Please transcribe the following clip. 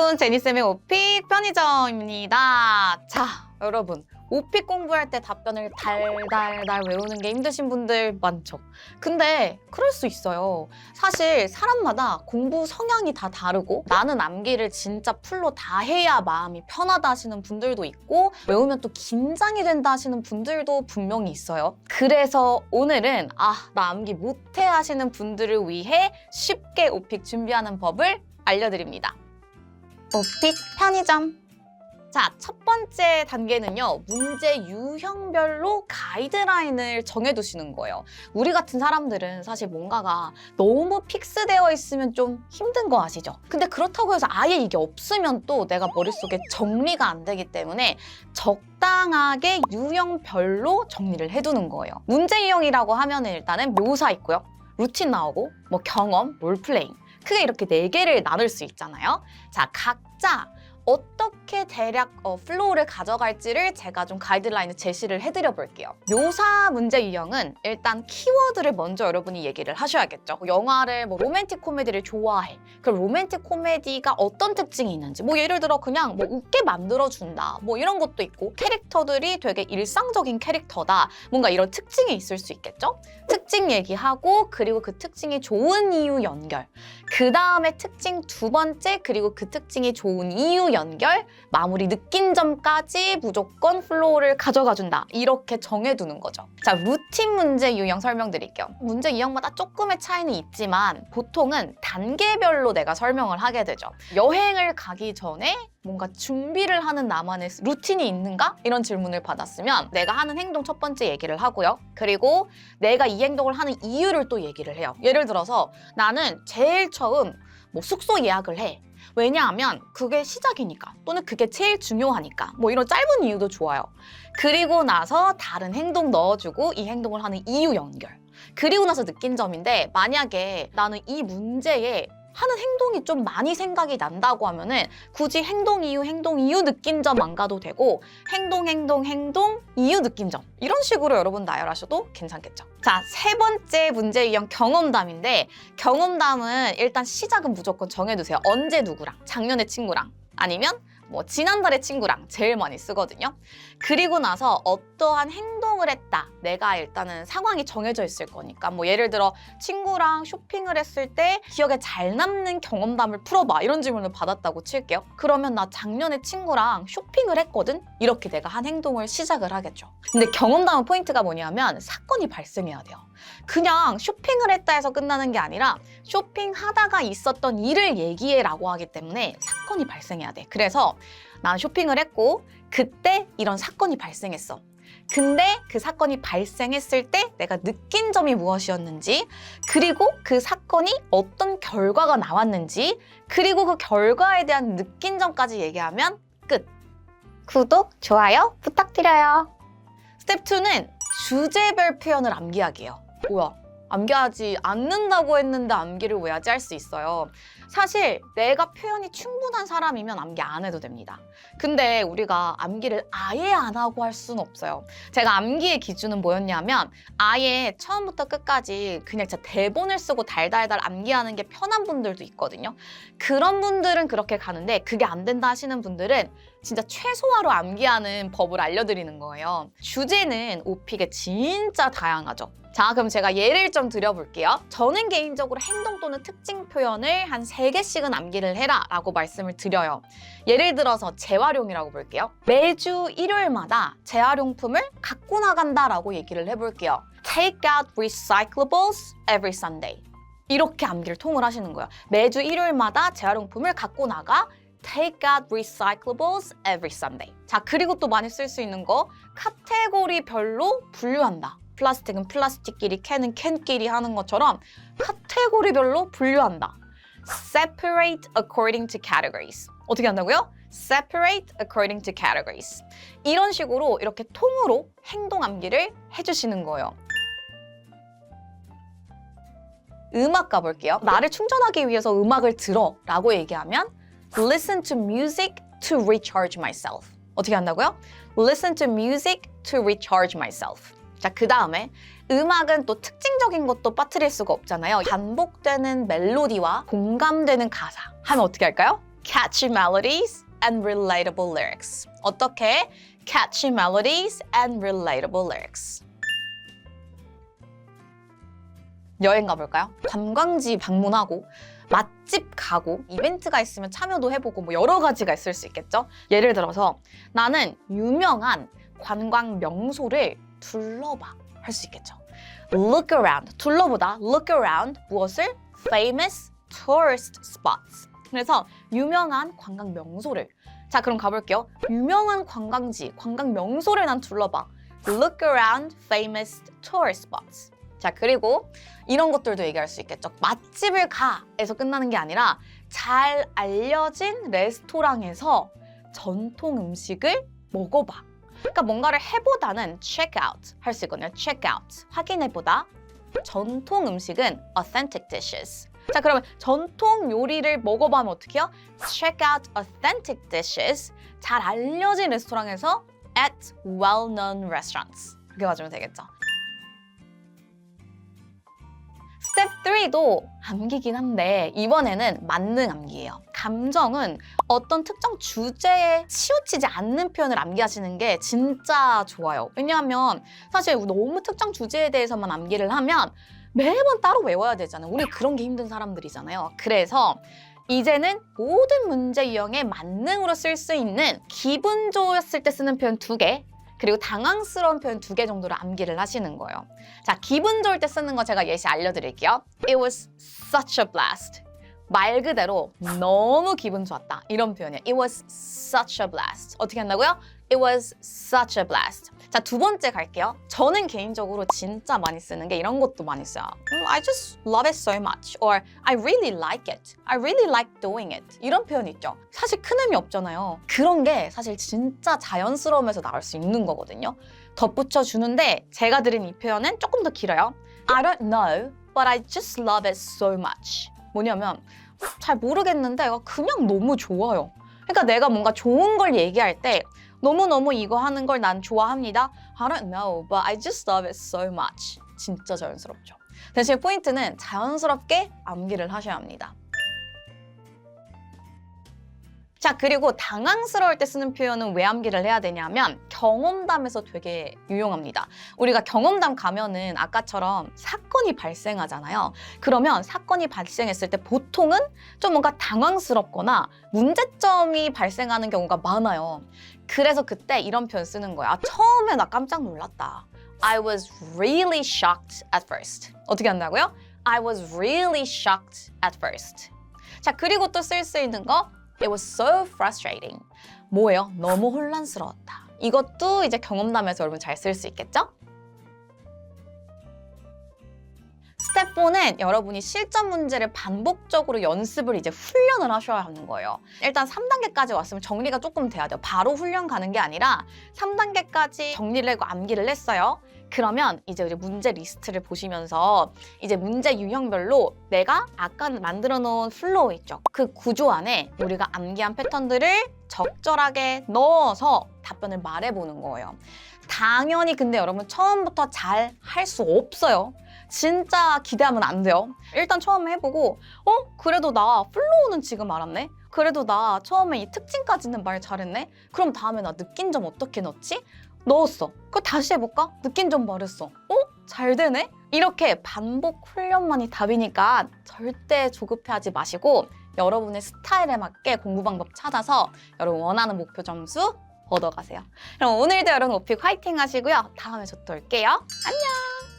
여러분, 제니쌤의 오픽 편의점입니다. 자, 여러분, 오픽 공부할 때 답변을 달달달 외우는 게 힘드신 분들 많죠? 근데 그럴 수 있어요. 사실 사람마다 공부 성향이 다 다르고 나는 암기를 진짜 풀로 다 해야 마음이 편하다 하시는 분들도 있고 외우면 또 긴장이 된다 하시는 분들도 분명히 있어요. 그래서 오늘은 나 암기 못해 하시는 분들을 위해 쉽게 오픽 준비하는 법을 알려드립니다. 오픽 편의점. 자, 첫 번째 단계는요. 문제 유형별로 가이드라인을 정해두시는 거예요. 우리 같은 사람들은 사실 뭔가가 너무 픽스되어 있으면 좀 힘든 거 아시죠? 근데 그렇다고 해서 아예 이게 없으면 또 내가 머릿속에 정리가 안 되기 때문에 적당하게 유형별로 정리를 해두는 거예요. 문제 유형이라고 하면 일단은 묘사 있고요. 루틴 나오고 뭐 경험, 롤플레잉. 크게 이렇게 4개를 나눌 수 있잖아요. 자, 각자 어떻게 대략 플로우를 가져갈지를 제가 좀 가이드라인을 제시를 해드려 볼게요. 묘사 문제 유형은 일단 키워드를 먼저 여러분이 얘기를 하셔야겠죠. 영화를 로맨틱 코미디를 좋아해. 그럼 로맨틱 코미디가 어떤 특징이 있는지 예를 들어 그냥 웃게 만들어준다 이런 것도 있고 캐릭터들이 되게 일상적인 캐릭터다. 뭔가 이런 특징이 있을 수 있겠죠. 특징 얘기하고 그리고 그 특징이 좋은 이유 연결. 그 다음에 특징 두 번째 그리고 그 특징이 좋은 이유 연결, 마무리 느낀 점까지 무조건 플로우를 가져가준다. 이렇게 정해두는 거죠. 자, 루틴 문제 유형 설명드릴게요. 문제 유형마다 조금의 차이는 있지만 보통은 단계별로 내가 설명을 하게 되죠. 여행을 가기 전에 뭔가 준비를 하는 나만의 루틴이 있는가? 이런 질문을 받았으면 내가 하는 행동 첫 번째 얘기를 하고요. 그리고 내가 이 행동을 하는 이유를 또 얘기를 해요. 예를 들어서 나는 제일 처음 숙소 예약을 해. 왜냐하면 그게 시작이니까 또는 그게 제일 중요하니까 이런 짧은 이유도 좋아요. 그리고 나서 다른 행동 넣어주고 이 행동을 하는 이유 연결. 그리고 나서 느낀 점인데 만약에 나는 이 문제에 하는 행동이 좀 많이 생각이 난다고 하면은 굳이 행동 이유 느낀 점 안 가도 되고 행동 이유 느낀 점 이런 식으로 여러분 나열하셔도 괜찮겠죠. 자, 세 번째 문제 유형 경험담인데 경험담은 일단 시작은 무조건 정해두세요. 언제 누구랑, 작년에 친구랑 아니면 지난달에 친구랑 제일 많이 쓰거든요. 그리고 나서 어떠한 행동을 했다. 내가 일단은 상황이 정해져 있을 거니까 예를 들어 친구랑 쇼핑을 했을 때 기억에 잘 남는 경험담을 풀어봐. 이런 질문을 받았다고 칠게요. 그러면 나 작년에 친구랑 쇼핑을 했거든? 이렇게 내가 한 행동을 시작을 하겠죠. 근데 경험담은 포인트가 뭐냐면 사건이 발생해야 돼요. 그냥 쇼핑을 했다 해서 끝나는 게 아니라 쇼핑하다가 있었던 일을 얘기해라고 하기 때문에 사건이 발생해야 돼. 그래서 난 쇼핑을 했고 그때 이런 사건이 발생했어. 근데 그 사건이 발생했을 때 내가 느낀 점이 무엇이었는지 그리고 그 사건이 어떤 결과가 나왔는지 그리고 그 결과에 대한 느낀 점까지 얘기하면 끝! 구독, 좋아요 부탁드려요. 스텝 2는 주제별 표현을 암기하기예요. 뭐야? 암기하지 않는다고 했는데 암기를 왜 하지 할 수 있어요. 사실 내가 표현이 충분한 사람이면 암기 안 해도 됩니다. 근데 우리가 암기를 아예 안 하고 할 수는 없어요. 제가 암기의 기준은 뭐였냐면 아예 처음부터 끝까지 그냥 진짜 대본을 쓰고 달달달 암기하는 게 편한 분들도 있거든요. 그런 분들은 그렇게 가는데 그게 안 된다 하시는 분들은 진짜 최소화로 암기하는 법을 알려드리는 거예요. 주제는 오픽에 진짜 다양하죠. 자, 그럼 제가 예를 좀 드려볼게요. 저는 개인적으로 행동 또는 특징 표현을 한 3개씩은 암기를 해라 라고 말씀을 드려요. 예를 들어서 재활용이라고 볼게요. 매주 일요일마다 재활용품을 갖고 나간다 라고 얘기를 해볼게요. Take out recyclables every Sunday. 이렇게 암기를 통을 하시는 거예요. 매주 일요일마다 재활용품을 갖고 나가 Take out recyclables every Sunday. 자, 그리고 또 많이 쓸 수 있는 거 카테고리별로 분류한다. 플라스틱은 플라스틱끼리, 캔은 캔끼리 하는 것처럼 카테고리별로 분류한다. Separate according to categories. 어떻게 한다고요? Separate according to categories. 이런 식으로 이렇게 통으로 행동 암기를 해주시는 거예요. 음악 가볼게요. 나를 충전하기 위해서 음악을 들어 라고 얘기하면 Listen to music to recharge myself. 어떻게 한다고요? Listen to music to recharge myself. 자, 그 다음에 음악은 또 특징적인 것도 빠뜨릴 수가 없잖아요. 반복되는 멜로디와 공감되는 가사 하면 어떻게 할까요? catchy melodies and relatable lyrics. 어떻게? catchy melodies and relatable lyrics. 여행 가볼까요? 관광지 방문하고 맛집 가고 이벤트가 있으면 참여도 해보고 뭐 여러 가지가 있을 수 있겠죠? 예를 들어서 나는 유명한 관광 명소를 둘러봐 할 수 있겠죠. look around, 둘러보다 look around 무엇을? famous tourist spots. 그래서 유명한 관광 명소를 자 그럼 가볼게요. 유명한 관광지, 관광 명소를 난 둘러봐. look around famous tourist spots. 자 그리고 이런 것들도 얘기할 수 있겠죠. 맛집을 가에서 끝나는 게 아니라 잘 알려진 레스토랑에서 전통 음식을 먹어봐. 그러니까 뭔가를 해보다는 check out 할 수 있거든요. check out 확인해보다. 전통 음식은 authentic dishes. 자 그러면 전통 요리를 먹어봐 하면 어떻게 해요? check out authentic dishes. 잘 알려진 레스토랑에서 at well-known restaurants. 그렇게 가주면 되겠죠. 스텝 3도 암기긴 한데 이번에는 만능 암기예요. 감정은 어떤 특정 주제에 치우치지 않는 표현을 암기하시는 게 진짜 좋아요. 왜냐하면 사실 너무 특정 주제에 대해서만 암기를 하면 매번 따로 외워야 되잖아요. 우리 그런 게 힘든 사람들이잖아요. 그래서 이제는 모든 문제 유형에 만능으로 쓸 수 있는 기분 좋았을 때 쓰는 표현 2개 그리고 당황스러운 표현 2개 정도를 암기를 하시는 거예요. 자, 기분 좋을 때 쓰는 거 제가 예시 알려드릴게요. It was such a blast. 말 그대로 너무 기분 좋았다. 이런 표현이에요. It was such a blast. 어떻게 한다고요? It was such a blast. 자, 2번째 갈게요. 저는 개인적으로 진짜 많이 쓰는 게 이런 것도 많이 써요. I just love it so much. Or I really like it. I really like doing it. 이런 표현 있죠. 사실 큰 의미 없잖아요. 그런 게 사실 진짜 자연스러움에서 나올 수 있는 거거든요. 덧붙여 주는데 제가 드린 이 표현은 조금 더 길어요. I don't know, but I just love it so much. 뭐냐면 잘 모르겠는데 그냥 너무 좋아요. 그러니까 내가 뭔가 좋은 걸 얘기할 때 너무너무 이거 하는 걸 난 좋아합니다. I don't know, but I just love it so much. 진짜 자연스럽죠. 대신 포인트는 자연스럽게 암기를 하셔야 합니다. 자, 그리고 당황스러울 때 쓰는 표현은 왜 암기를 해야 되냐면 경험담에서 되게 유용합니다. 우리가 경험담 가면은 아까처럼 사건이 발생하잖아요. 그러면 사건이 발생했을 때 보통은 좀 뭔가 당황스럽거나 문제점이 발생하는 경우가 많아요. 그래서 그때 이런 표현 쓰는 거야. 아, 처음에 나 깜짝 놀랐다. I was really shocked at first. 어떻게 한다고요? I was really shocked at first. 자, 그리고 또 쓸 수 있는 거 It was so frustrating. 뭐예요? 너무 혼란스러웠다. 이것도 이제 경험담에서 여러분 잘 쓸 수 있겠죠? 스텝 4는 여러분이 실전 문제를 반복적으로 연습을 이제 훈련을 하셔야 하는 거예요. 일단 3단계까지 왔으면 정리가 조금 돼야 돼요. 바로 훈련 가는 게 아니라 3단계까지 정리를 하고 암기를 했어요. 그러면 이제 우리 문제 리스트를 보시면서 이제 문제 유형별로 내가 아까 만들어 놓은 플로우 있죠. 그 구조 안에 우리가 암기한 패턴들을 적절하게 넣어서 답변을 말해보는 거예요. 당연히 근데 여러분 처음부터 잘 할 수 없어요. 진짜 기대하면 안 돼요. 일단 처음에 해보고 그래도 나 플로우는 지금 알았네? 그래도 나 처음에 이 특징까지는 말 잘했네? 그럼 다음에 나 느낀 점 어떻게 넣지? 넣었어. 그거 다시 해볼까? 느낀 점 말했어. 잘 되네? 이렇게 반복 훈련만이 답이니까 절대 조급해하지 마시고 여러분의 스타일에 맞게 공부 방법 찾아서 여러분 원하는 목표 점수 얻어가세요. 그럼 오늘도 여러분 오픽 화이팅 하시고요. 다음에 저 또 올게요. 안녕!